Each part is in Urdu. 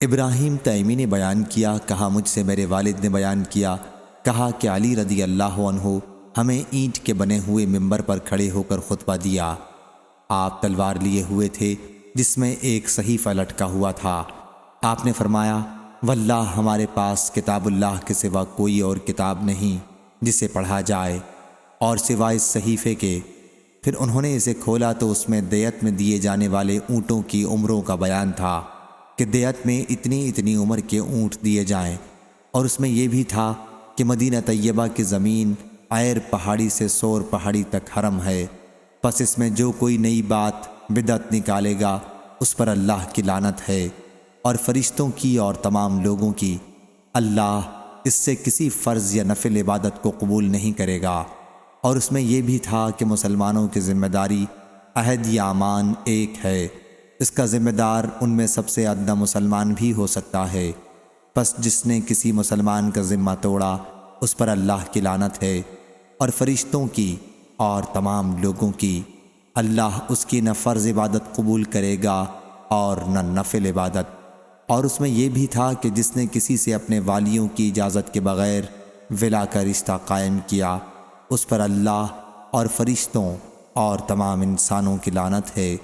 ابراہیم تیمی نے بیان کیا، کہا مجھ سے میرے والد نے بیان کیا، کہا کہ علی رضی اللہ عنہ ہمیں اینٹ کے بنے ہوئے ممبر پر کھڑے ہو کر خطبہ دیا۔ آپ تلوار لیے ہوئے تھے جس میں ایک صحیفہ لٹکا ہوا تھا۔ آپ نے فرمایا، واللہ ہمارے پاس کتاب اللہ کے سوا کوئی اور کتاب نہیں جسے پڑھا جائے اور سوائے اس صحیفے کے۔ پھر انہوں نے اسے کھولا تو اس میں دیت میں دیے جانے والے اونٹوں کی عمروں کا بیان تھا کہ دیت میں اتنی اتنی عمر کے اونٹ دیے جائیں، اور اس میں یہ بھی تھا کہ مدینہ طیبہ کی زمین عیر پہاڑی سے سور پہاڑی تک حرم ہے، پس اس میں جو کوئی نئی بات بدعت نکالے گا اس پر اللہ کی لعنت ہے، اور فرشتوں کی اور تمام لوگوں کی۔ اللہ اس سے کسی فرض یا نفل عبادت کو قبول نہیں کرے گا۔ اور اس میں یہ بھی تھا کہ مسلمانوں کی ذمہ داری عہد یا امان ایک ہے، اس کا ذمہ دار ان میں سب سے ادنیٰ مسلمان بھی ہو سکتا ہے، پس جس نے کسی مسلمان کا ذمہ توڑا اس پر اللہ کی لعنت ہے، اور فرشتوں کی اور تمام لوگوں کی۔ اللہ اس کی نہ فرض عبادت قبول کرے گا اور نہ نفل عبادت۔ اور اس میں یہ بھی تھا کہ جس نے کسی سے اپنے والیوں کی اجازت کے بغیر ولا کا رشتہ قائم کیا اس پر اللہ اور فرشتوں اور تمام انسانوں کی لعنت ہے۔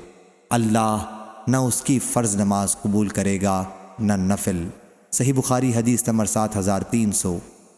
اللہ نہ اس کی فرض نماز قبول کرے گا نہ نفل۔ صحیح بخاری حدیث نمبر 7300۔